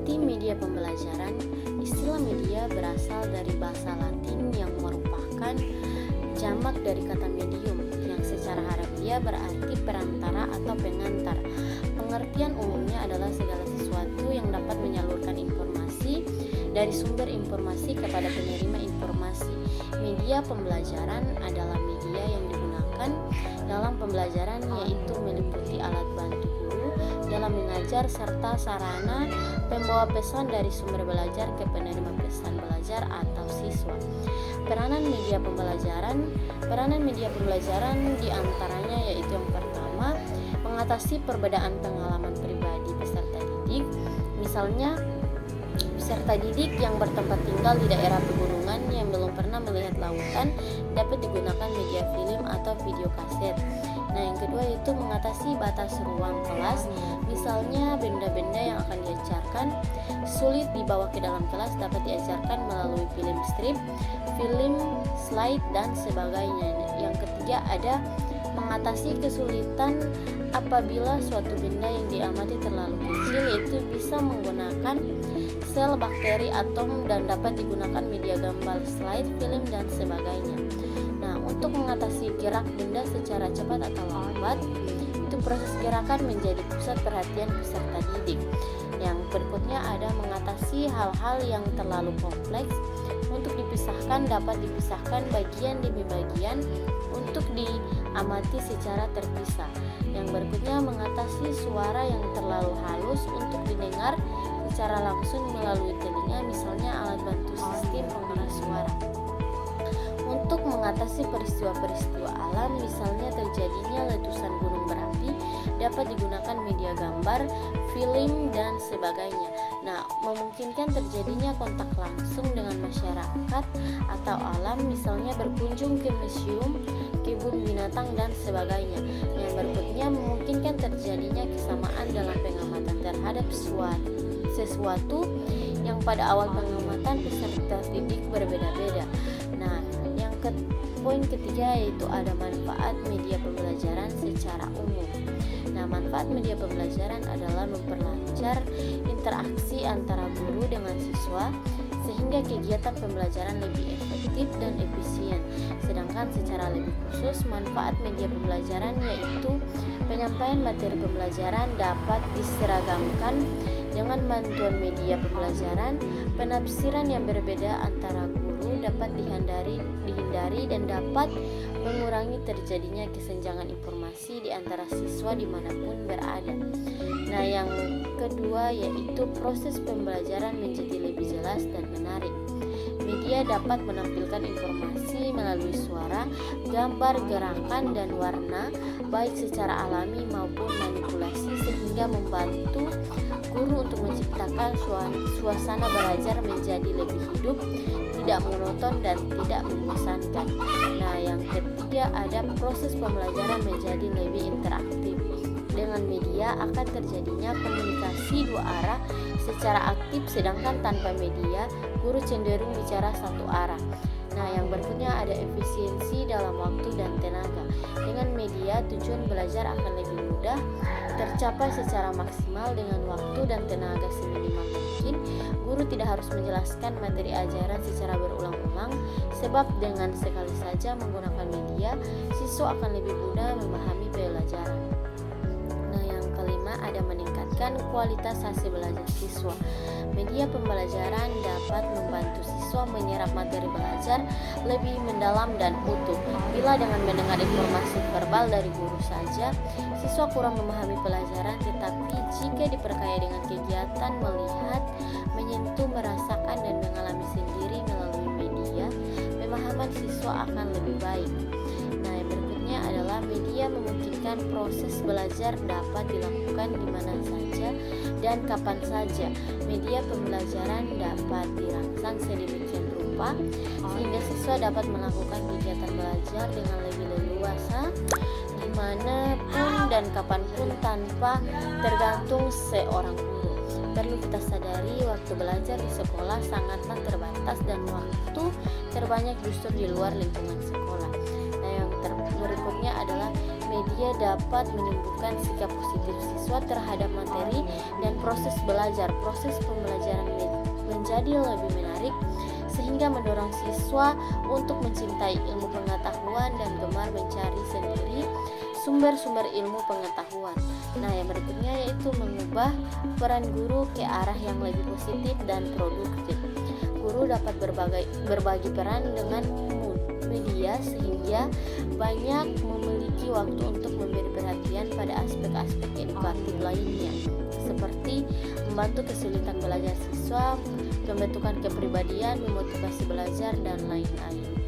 Arti media pembelajaran. Istilah media berasal dari bahasa Latin yang merupakan jamak dari kata medium yang secara harfiah berarti perantara atau pengantar. Pengertian umumnya adalah segala sesuatu yang dapat menyalurkan informasi dari sumber informasi kepada penerima informasi. Media pembelajaran adalah media yang digunakan dalam pembelajaran, yaitu meliputi alat bantu guru dalam mengajar serta sarana pembawa pesan dari sumber belajar ke penerima pesan belajar atau siswa. Peranan media pembelajaran diantaranya yaitu yang pertama, mengatasi perbedaan pengalaman pribadi peserta didik. Misalnya, peserta didik yang bertempat tinggal di daerah pegunungan yang belum pernah melihat lautan dapat digunakan media film atau video kaset. Nah, yang kedua itu mengatasi batas ruang kelas. Misalnya, benda-benda yang akan diajarkan sulit dibawa ke dalam kelas dapat diajarkan melalui film strip, film slide, dan sebagainya. Yang ketiga ada mengatasi kesulitan apabila suatu benda yang diamati terlalu kecil, yaitu bisa menggunakan sel, bakteri, atom, dan dapat digunakan media gambar, slide, film, dan sebagainya. Nah, untuk mengatasi gerak benda secara cepat atau lambat, itu proses gerakan menjadi pusat perhatian peserta didik. Yang berikutnya ada mengatasi hal-hal yang terlalu kompleks. Untuk dipisahkan, dapat dipisahkan bagian demi bagian untuk diamati secara terpisah. Yang berikutnya mengatasi suara yang terlalu halus untuk didengar secara langsung melalui telinga, misalnya alat bantu sistem pengeras suara. Untuk mengatasi peristiwa-peristiwa alam, misalnya terjadinya letusan gunung berapi, dapat digunakan media gambar, film, dan sebagainya. Nah, memungkinkan terjadinya kontak langsung dengan masyarakat atau alam, misalnya berkunjung ke museum, kebun binatang, dan sebagainya. Yang berikutnya memungkinkan terjadinya kesamaan dalam pengamatan terhadap sesuatu yang pada awal pengamatan peserta didik berbeda-beda. Nah, poin ketiga yaitu ada manfaat media pembelajaran secara umum. Nah, manfaat media pembelajaran adalah memperlancar interaksi antara guru dengan siswa sehingga kegiatan pembelajaran lebih efektif dan efisien. Sedangkan secara lebih khusus, manfaat media pembelajaran yaitu penyampaian materi pembelajaran dapat diseragamkan dengan bantuan media pembelajaran, penafsiran yang berbeda antara guru dapat dihindari dan dapat mengurangi terjadinya kesenjangan informasi di antara siswa dimanapun berada. Nah, yang kedua yaitu proses pembelajaran menjadi lebih jelas dan menarik. Media dapat menampilkan informasi melalui suara, gambar, gerakan, dan warna, baik secara alami maupun manipulasi, sehingga membantu guru untuk menciptakan suasana belajar menjadi lebih hidup, tidak monoton, dan tidak membosankan. Nah, yang ketiga ada proses pembelajaran menjadi lebih interaktif. Dengan media akan terjadinya komunikasi dua arah secara aktif, sedangkan tanpa media guru cenderung bicara satu arah. Nah, yang berikutnya ada efisiensi dalam waktu dan tenaga. Dengan media tujuan belajar akan lebih mudah tercapai secara maksimal dengan waktu dan tenaga seminimal mungkin. Guru tidak harus menjelaskan materi ajaran secara berulang-ulang, sebab dengan sekali saja menggunakan media, siswa akan lebih mudah memahami pelajaran. Nah, yang kelima ada meningkatkan kualitas hasil belajar siswa. Media pembelajaran dapat membantu siswa menyerap materi belajar lebih mendalam dan utuh. Bila dengan mendengar informasi verbal dari guru saja, siswa kurang memahami pelajaran, tetapi jika diperkaya dengan kegiatan melihat, menyentuh, merasakan, dan mengalami sendiri melalui media, pemahaman siswa akan lebih baik. Nah, yang berikutnya adalah media memungkinkan proses belajar dapat dilakukan di mana saja dan kapan saja. Media pembelajaran dapat dirancang sedemikian rupa sehingga siswa dapat melakukan kegiatan belajar dengan lebih leluasa dimanapun dan kapanpun tanpa tergantung seorang guru. Perlu kita sadari waktu belajar di sekolah sangatlah terbatas dan waktu terbanyak justru di luar lingkungan sekolah. Nah, yang berikutnya adalah media dapat menumbuhkan sikap positif siswa terhadap materi dan proses belajar. Proses pembelajaran menjadi lebih menarik sehingga mendorong siswa untuk mencintai ilmu pengetahuan dan gemar mencari sendiri sumber-sumber ilmu pengetahuan. Nah, yang berikutnya yaitu mengubah peran guru ke arah yang lebih positif dan produktif. Guru dapat berbagi peran dengan media sehingga banyak memiliki waktu untuk memberi perhatian pada aspek-aspek edukatif lainnya, seperti membantu kesulitan belajar siswa, pembentukan kepribadian, memotivasi belajar, dan lain-lain.